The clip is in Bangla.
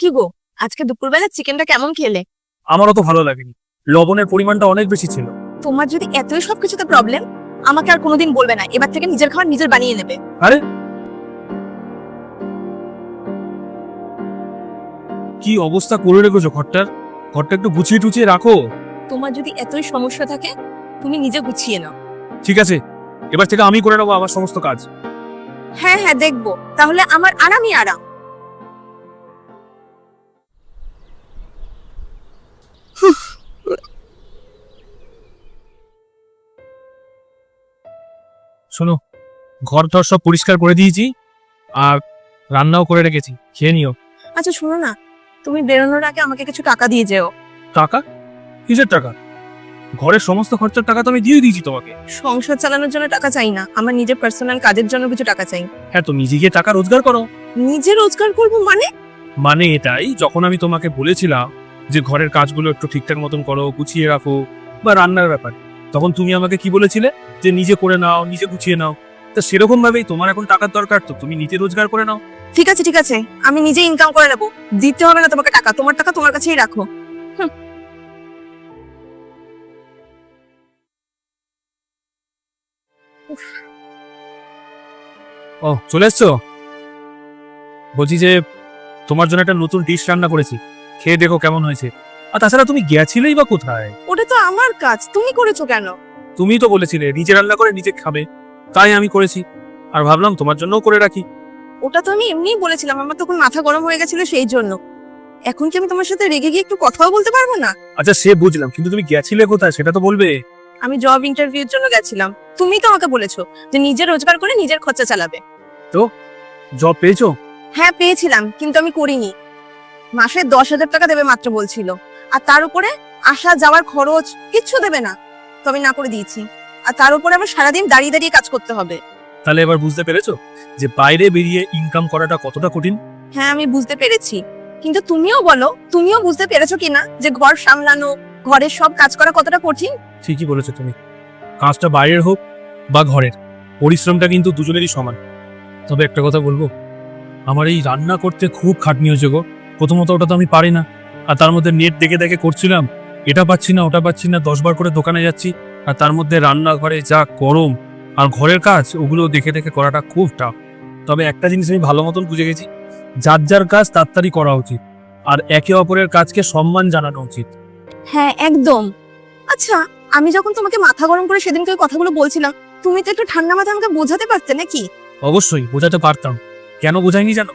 কি গো, আজকে দুপুরবেলা চিকেনটা কেমন খেলে? আমারও তো ভালো লাগেনি, লবণের পরিমাণটা অনেক বেশি ছিল। তোমার যদি এতই সবকিছুতে প্রবলেম, আমাকে আর কোনোদিন বলবে না। এবার থেকে নিজের খাবার নিজের বানিয়ে নেবে। আরে কি অবস্থা করে রেখেছো ঘরটার? ঘরটা একটু গুছিয়ে টুছিয়ে রাখো। তোমার যদি এতই সমস্যা থাকে, তুমি নিজে গুছিয়ে নাও। ঠিক আছে, এবার থেকে আমি করে নেবো আমার সমস্ত কাজ। হ্যাঁ হ্যাঁ, দেখবো। তাহলে আমার আরামই আরাম। শোনো, ঘর টর সব পরিষ্কার করে দিয়েছি, আর রান্নাও করে রেখেছি, খেয়ে নিও। আচ্ছা শোনো না, তুমি বেরোনোর আগে আমাকে কিছু টাকা দিয়ে যেও। টাকা? কিসের টাকা? ঘরের সমস্ত খরচার টাকা তো আমি দিয়ে দিয়েছি তোমাকে। সংসার চালানোর জন্য টাকা চাই না, আমার নিজের পার্সোনাল কাজের জন্য কিছু টাকা চাই। হ্যাঁ, তো নিজে গিয়ে টাকা রোজগার করো। নিজে রোজগার করবো মানে? মানে এটাই, যখন আমি তোমাকে বলেছিলাম যে ঘরের কাজগুলো একটু ঠিকঠাক মতন করো, গুছিয়ে রাখো, বা রান্নার ব্যাপারে, তখন তুমি আমাকে কি বলেছিলে? যে নিজে করে নাও, নিজে গুছিয়ে নাও। তা সেরকম ভাবেই তোমার এখন টাকার দরকার, তো তুমি নিজে রোজগার করে নাও। ঠিক আছে ঠিক আছে, আমি নিজে ইনকাম করে নেবো। দিতে হবে না তোমাকে টাকা, তোমার টাকা তোমার কাছেই রাখো। ও, চলে এসছো? বলছি যে তোমার জন্য একটা নতুন ডিশ রান্না করেছি, খেয়ে দেখো কেমন হয়েছে। আর তাছাড়া তুমি গেছিলেই বা কোথায়? ওটা তো আমার কাজ, তুমি করেছো কেন? তুমিই তো বলেছিলে নিজে রান্না করে নিজে খাবে, তাই আমি করেছি। আর ভাবলাম তোমার জন্যও করে রাখি। ওটা তো আমি এমনিই বলেছিলাম, আমার তখন মাথা গরম হয়ে গেছিল সেই জন্য। এখন কি আমি তোমার সাথে রেগে গিয়ে একটু কথাও বলতে পারবো না? আচ্ছা সে বুঝলাম, কিন্তু তুমি গেছিলে কোথায় সেটা তো বলবে। আমি জব ইন্টারভিউর জন্য গেছিলাম। তুমি তো আমাকে বলেছো যে নিজে রোজগার করে নিজের খরচা চালাবে। তো জব পেয়েছো? হ্যাঁ পেয়েছিলাম, কিন্তু আমি করিনি। মাসে 10,000 টাকা দেবে মাত্র বলছিল, আর তার উপরে আসা যাওয়ার খরচ কিচ্ছু দেবে না। তো আমি না করে দিয়েছি। আর তার উপরে আমার সারাদিন দাঁড়িয়ে দাঁড়িয়ে কাজ করতে হবে। তাহলে এবার বুঝতে পেরেছো যে বাইরে বেরিয়ে ইনকাম করাটা কতটা কঠিন? হ্যাঁ আমি বুঝতে পেরেছি, কিন্তু তুমিও বলো, তুমিও বুঝতে পেরেছো কিনা যে ঘর সামলানো, ঘরের সব কাজ করা কতটা কঠিন। ঠিকই বলেছো তুমি। কাজটা বাইরের হোক বা ঘরের, পরিশ্রমটা কিন্তু দুজনেরই সমান। তবে একটা কথা বলবো, আমার এই রান্না করতে খুব খাটনি হয়েছে গো। প্রথমত ওটা তো আমি পারি না, আর তার মধ্যে নেট দেখে দেখে করছিলাম, এটা পাচ্ছি না ওটা পাচ্ছি না, 10 বার করে দোকানে যাচ্ছি। আর তার মধ্যে রান্নাঘরে যা গরম, আর ঘরের কাজ ওগুলো দেখে দেখে করাটা খুব টাফ। তবে একটা জিনিস আমি ভালো মতন বুঝে গেছি, যার যার কাজ তাড়াতাড়ি করা উচিত, আর একে অপরের কাজকে সম্মান জানানো উচিত। হ্যাঁ একদম। আচ্ছা, আমি যখন তোমাকে মাথা গরম করে সেদিনকে ওই কথাগুলো বলছিলাম, তুমি তো একটু ঠান্ডা মাথায় আমাকে বোঝাতে পারতে নাকি? অবশ্যই বোঝাতে পারতাম, কেন বোঝাইনি জানো?